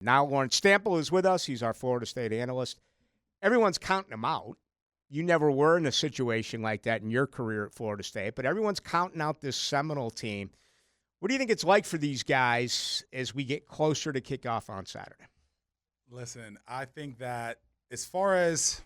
Now Lawrence Stample is with us. He's our Florida State analyst. Everyone's counting him out. You never were in a situation like that in your career at Florida State, but everyone's counting out this Seminole team. What do you think it's like for these guys as we get closer to kickoff on Saturday? Listen, I think that as far as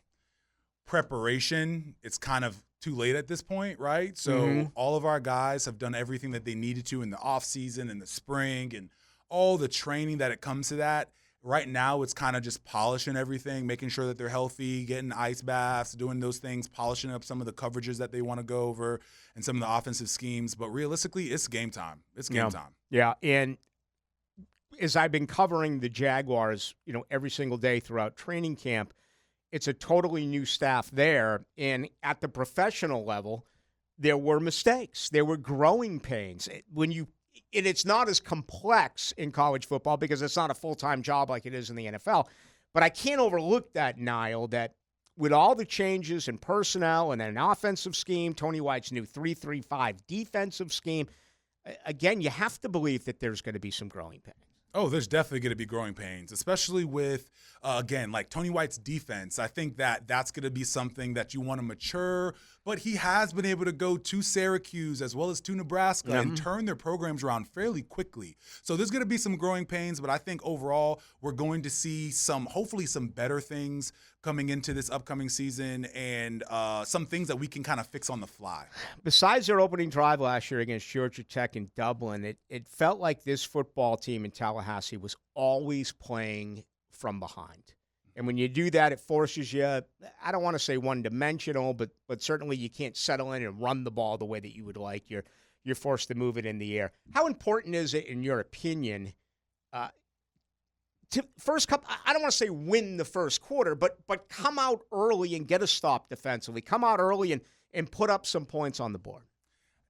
preparation, it's kind of too late at this point, right? So all of our guys have done everything that they needed to in the offseason, in the spring, and all the training that it comes to that. Right now, it's kind of just polishing everything, making sure that they're healthy, getting ice baths, doing those things, polishing up some of the coverages that they want to go over and some of the offensive schemes. But realistically, it's game time. It's game time. Yeah, and as I've been covering the Jaguars, every single day throughout training camp, it's a totally new staff there. And at the professional level, there were mistakes. There were growing pains. And it's not as complex in college football because it's not a full-time job like it is in the NFL. But I can't overlook that, Niall, that with all the changes in personnel and an offensive scheme, Tony White's new 3-3-5 defensive scheme, again, you have to believe that there's going to be some growing pains. Oh, there's definitely going to be growing pains, especially with, again, like Tony White's defense. I think that that's going to be something that you want to mature, but he has been able to go to Syracuse as well as to Nebraska and turn their programs around fairly quickly. So there's going to be some growing pains, but I think overall we're going to see hopefully some better things coming into this upcoming season and some things that we can kind of fix on the fly. Besides their opening drive last year against Georgia Tech in Dublin, it felt like this football team in Tallahassee was always playing from behind. And when you do that, it forces you, I don't want to say one-dimensional, but certainly you can't settle in and run the ball the way that you would like. You're forced to move it in the air. How important is it, in your opinion, to I don't want to say win the first quarter, but come out early and get a stop defensively. Come out early and put up some points on the board.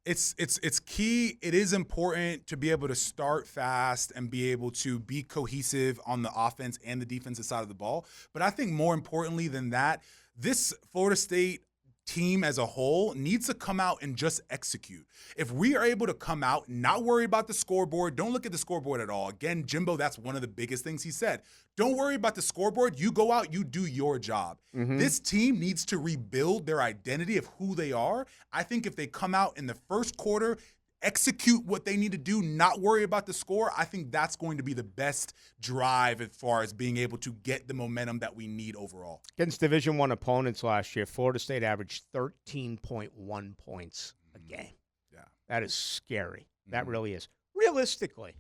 It's key. It is important to be able to start fast and be able to be cohesive on the offense and the defensive side of the ball. But I think more importantly than that, this Florida State team as a whole needs to come out and just execute. If we are able to come out, not worry about the scoreboard, don't look at the scoreboard at all. Again, Jimbo, that's one of the biggest things he said. Don't worry about the scoreboard. You go out, you do your job. This team needs to rebuild their identity of who they are. I think if they come out in the first quarter, execute what they need to do, not worry about the score, I think that's going to be the best drive as far as being able to get the momentum that we need overall. Against Division I opponents last year, Florida State averaged 13.1 points a game. Yeah. That is scary. That really is. Realistically,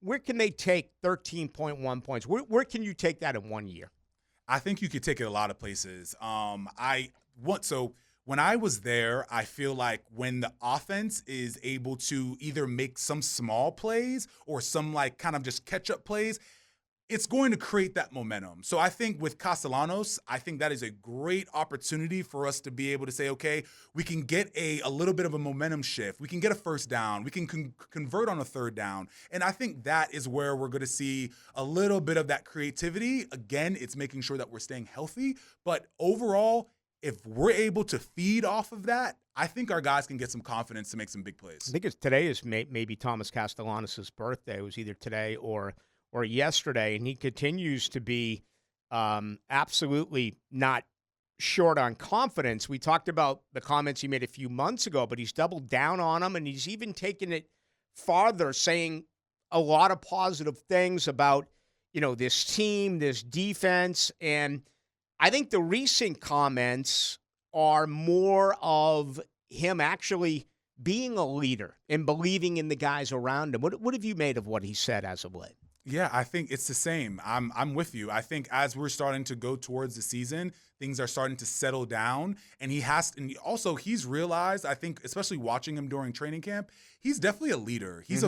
where can they take 13.1 points? Where can you take that in 1 year? I think you could take it a lot of places. When I was there, I feel like when the offense is able to either make some small plays or some kind of just catch-up plays, it's going to create that momentum. So I think with Castellanos, I think that is a great opportunity for us to be able to say, okay, we can get a little bit of a momentum shift. We can get a first down. We can convert on a third down. And I think that is where we're going to see a little bit of that creativity. Again, it's making sure that we're staying healthy. But overall, if we're able to feed off of that, I think our guys can get some confidence to make some big plays. I think today is maybe Thomas Castellanos' birthday. It was either today or yesterday, and he continues to be absolutely not short on confidence. We talked about the comments he made a few months ago, but he's doubled down on them, and he's even taken it farther, saying a lot of positive things about, this team, this defense, and I think the recent comments are more of him actually being a leader and believing in the guys around him. What have you made of what he said as of late? Yeah, I think it's the same. I'm with you. I think as we're starting to go towards the season, things are starting to settle down, and he's realized, I think, especially watching him during training camp, he's definitely a leader. He's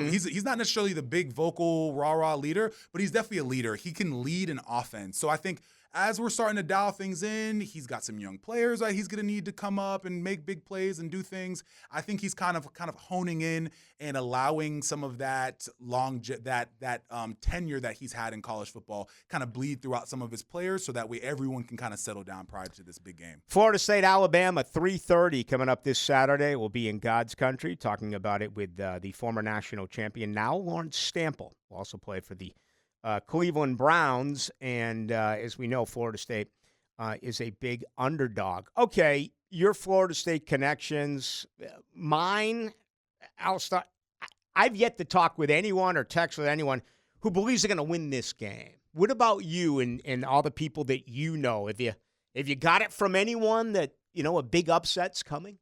not necessarily the big vocal rah-rah leader, but he's definitely a leader. He can lead an offense. So I think as we're starting to dial things in, he's got some young players that he's going to need to come up and make big plays and do things. I think he's kind of honing in and allowing some of that tenure that he's had in college football kind of bleed throughout some of his players, so that way everyone can kind of settle down prior to this big game. Florida State, Alabama, 3:30 coming up this Saturday. We'll be in God's country talking about it with the former national champion, now Lawrence Stample, who also played for the Cleveland Browns, and as we know, Florida State is a big underdog. Okay, your Florida State connections, mine, I'll start. I've yet to talk with anyone or text with anyone who believes they're going to win this game. What about you and all the people that you know? Have you got it from anyone that, a big upset's coming?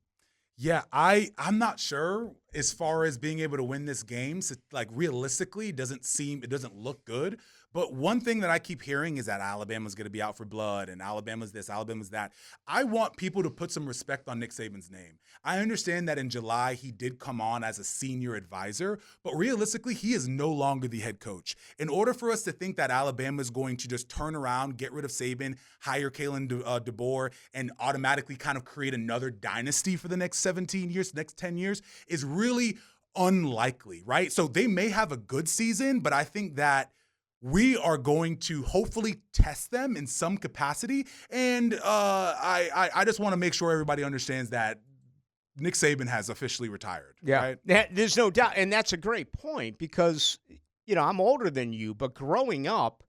Yeah, I'm not sure as far as being able to win this game. So, like, realistically, it doesn't look good. But one thing that I keep hearing is that Alabama's going to be out for blood and Alabama's this, Alabama's that. I want people to put some respect on Nick Saban's name. I understand that in July he did come on as a senior advisor, but realistically, he is no longer the head coach. In order for us to think that Alabama is going to just turn around, get rid of Saban, hire Kalen DeBoer, and automatically kind of create another dynasty for the next 17 years, next 10 years, is really unlikely, right? So they may have a good season, but I think that we are going to hopefully test them in some capacity. And I just want to make sure everybody understands that Nick Saban has officially retired. Yeah, right? There's no doubt. And that's a great point because, I'm older than you, but growing up,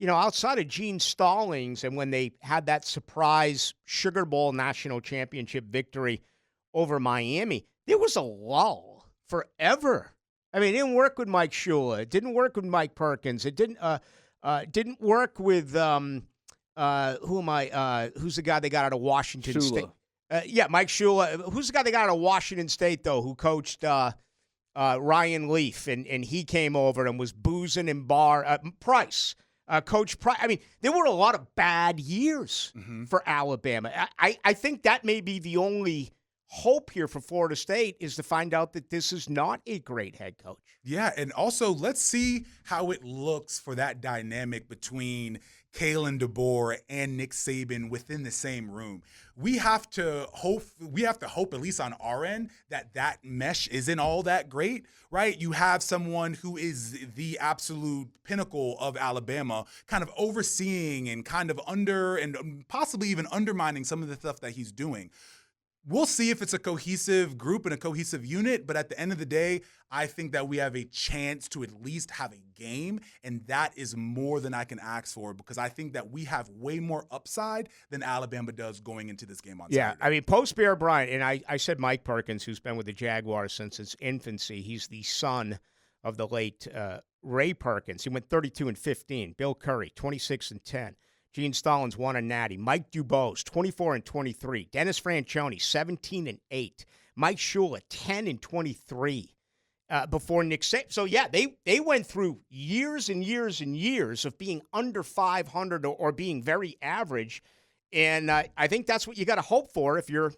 outside of Gene Stallings and when they had that surprise Sugar Bowl national championship victory over Miami, there was a lull forever. I mean, it didn't work with Mike Shula. It didn't work with Mike Perkins. It didn't work with who's the guy they got out of Washington State? Mike Shula. Who's the guy they got out of Washington State though, who coached Ryan Leaf, and he came over and was boozing and Price. Coach Price. I mean, there were a lot of bad years for Alabama. I think that may be the only hope here for Florida State is to find out that this is not a great head coach. Yeah, and also let's see how it looks for that dynamic between Kalen DeBoer and Nick Saban within the same room. We have to hope, at least on our end, that mesh isn't all that great, right? You have someone who is the absolute pinnacle of Alabama kind of overseeing and kind of possibly even undermining some of the stuff that he's doing. We'll see if it's a cohesive group and a cohesive unit, but at the end of the day, I think that we have a chance to at least have a game, and that is more than I can ask for because I think that we have way more upside than Alabama does going into this game on Saturday. Yeah, I mean, post-Bear Bryant, and I said Mike Perkins, who's been with the Jaguars since its infancy. He's the son of the late Ray Perkins. He went 32-15. Bill Curry, 26-10. Gene Stallings won a natty. Mike Dubose, 24-23. Dennis Franchione, 17-8. Mike Shula, 10-23 before Nick Saban. So, yeah, they went through years and years and years of being under 500 or being very average. And I think that's what you got to hope for if you're,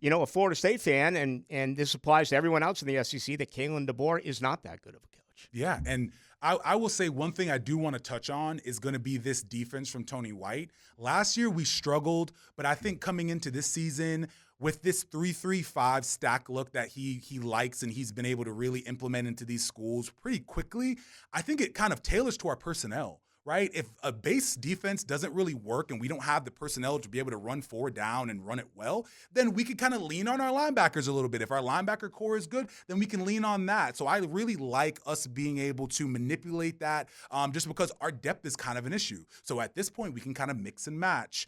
a Florida State fan. And this applies to everyone else in the SEC, that Kalen DeBoer is not that good of a coach. Yeah, and I will say one thing I do want to touch on is going to be this defense from Tony White. Last year we struggled, but I think coming into this season with this 3-3-5 stack look that he likes and he's been able to really implement into these schools pretty quickly, I think it kind of tailors to our personnel. Right? If a base defense doesn't really work and we don't have the personnel to be able to run forward down and run it well, then we could kind of lean on our linebackers a little bit. If our linebacker core is good, then we can lean on that. So I really like us being able to manipulate that just because our depth is kind of an issue. So at this point, we can kind of mix and match.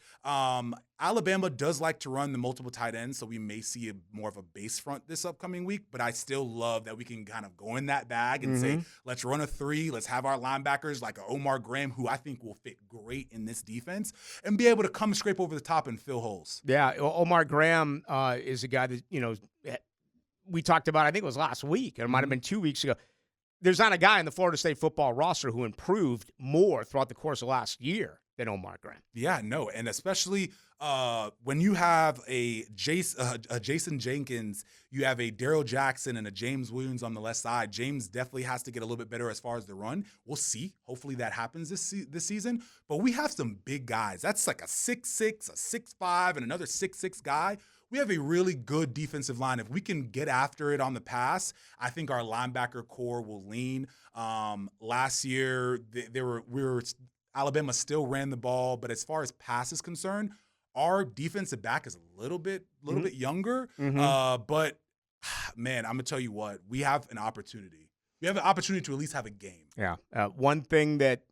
Alabama does like to run the multiple tight ends, so we may see more of a base front this upcoming week, but I still love that we can kind of go in that bag and say, let's run a 3, let's have our linebackers like a Omar Graham, who I think will fit great in this defense, and be able to come scrape over the top and fill holes. Yeah, Omar Graham is a guy that, we talked about, I think it was last week, it might have been 2 weeks ago. There's not a guy in the Florida State football roster who improved more throughout the course of last year than Omar Graham. Yeah, no, and especially when you have a Jason Jenkins, you have a Darrell Jackson and a James Williams on the left side. James definitely has to get a little bit better as far as the run. We'll see. Hopefully that happens this season. But we have some big guys. That's like a 6'6", a 6'5", and another 6'6" guy. We have a really good defensive line. If we can get after it on the pass, I think our linebacker core will lean. Last year, Alabama still ran the ball, but as far as pass is concerned, our defensive back is a little bit younger. But man, I'm gonna tell you what, we have an opportunity. We have an opportunity to at least have a game. Yeah. One thing that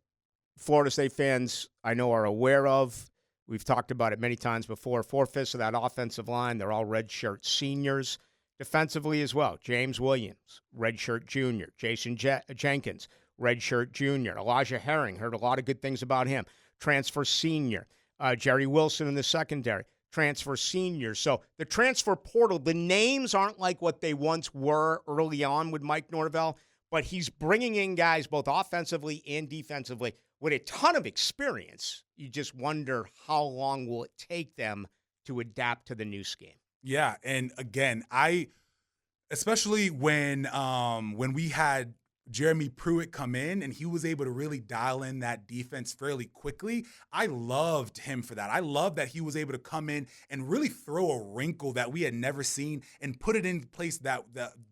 Florida State fans I know are aware of, we've talked about it many times before, 4/5 of that offensive line, they're all redshirt seniors. Defensively as well, James Williams, redshirt junior. Jason Jenkins, redshirt junior. Elijah Herring, heard a lot of good things about him. Transfer senior. Jerry Wilson in the secondary, transfer senior. So the transfer portal, the names aren't like what they once were early on with Mike Norvell, but he's bringing in guys both offensively and defensively with a ton of experience. You just wonder how long will it take them to adapt to the new scheme. Yeah, and again, especially when we had Jeremy Pruitt come in and he was able to really dial in that defense fairly quickly, I loved him for that. I love that he was able to come in and really throw a wrinkle that we had never seen and put it in place that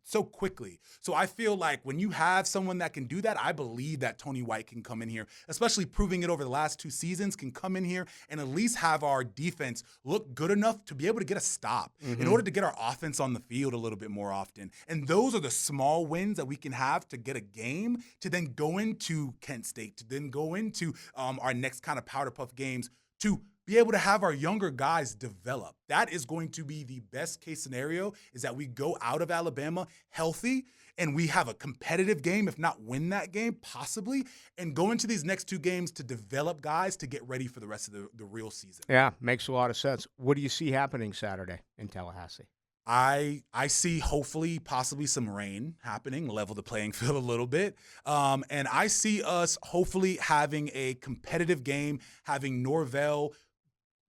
so quickly. So I feel like when you have someone that can do that, I believe that Tony White can come in here, especially proving it over the last 2 seasons, can come in here and at least have our defense look good enough to be able to get a stop in order to get our offense on the field a little bit more often. And those are the small wins that we can have to get a game to then go into Kent State, to then go into our next kind of powder puff games, to be able to have our younger guys develop. That is going to be the best case scenario, is that we go out of Alabama healthy and we have a competitive game, if not win that game, possibly, and go into these next 2 games to develop guys to get ready for the rest of the real season. Yeah, makes a lot of sense. What do you see happening Saturday in Tallahassee? I see hopefully possibly some rain happening, level the playing field a little bit. And I see us hopefully having a competitive game, having Norvell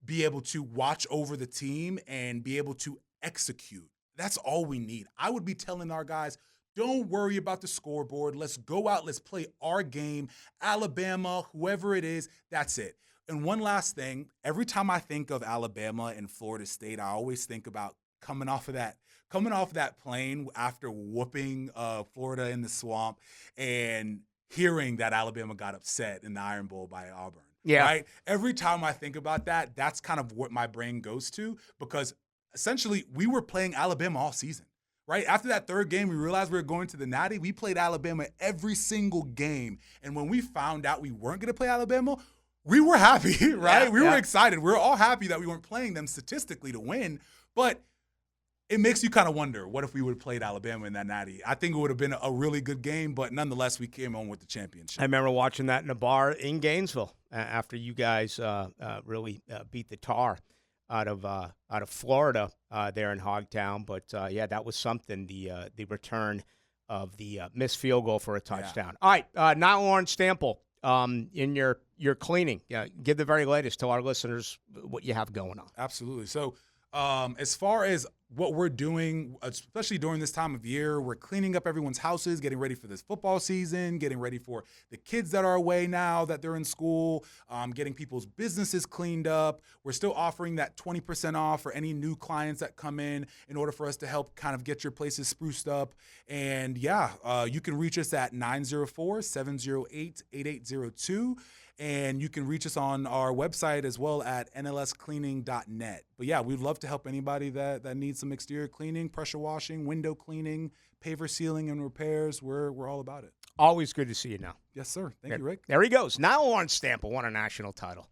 be able to watch over the team and be able to execute. That's all we need. I would be telling our guys, don't worry about the scoreboard. Let's go out. Let's play our game. Alabama, whoever it is, that's it. And one last thing, every time I think of Alabama and Florida State, I always think about coming off of that plane after whooping Florida in the swamp and hearing that Alabama got upset in the Iron Bowl by Auburn. Yeah. Right? Every time I think about that, that's kind of what my brain goes to, because essentially we were playing Alabama all season. Right? After that 3rd game, we realized we were going to the Natty. We played Alabama every single game. And when we found out we weren't going to play Alabama, we were happy, right? Yeah, we were excited. We were all happy that we weren't playing them statistically to win. But it makes you kind of wonder, what if we would have played Alabama in that Natty? I think it would have been a really good game, but nonetheless, we came home with the championship. I remember watching that in a bar in Gainesville after you guys really beat the tar out of Florida there in Hogtown. But yeah, that was something. The return of the missed field goal for a touchdown. Yeah. All right, Nole'n Stample, in your cleaning, give the very latest. Tell our listeners what you have going on. Absolutely. So, as far as what we're doing, especially during this time of year, we're cleaning up everyone's houses, getting ready for this football season, getting ready for the kids that are away now that they're in school, getting people's businesses cleaned up. We're still offering that 20% off for any new clients that come in order for us to help kind of get your places spruced up. And yeah, you can reach us at 904-708-8802. And you can reach us on our website as well at nlscleaning.net. But yeah, we'd love to help anybody that needs some exterior cleaning, pressure washing, window cleaning, paver sealing and repairs. We're all about it. Always good to see you now. Yes, sir. Thank you, Rick. There he goes. Nole'n Stample won a national title.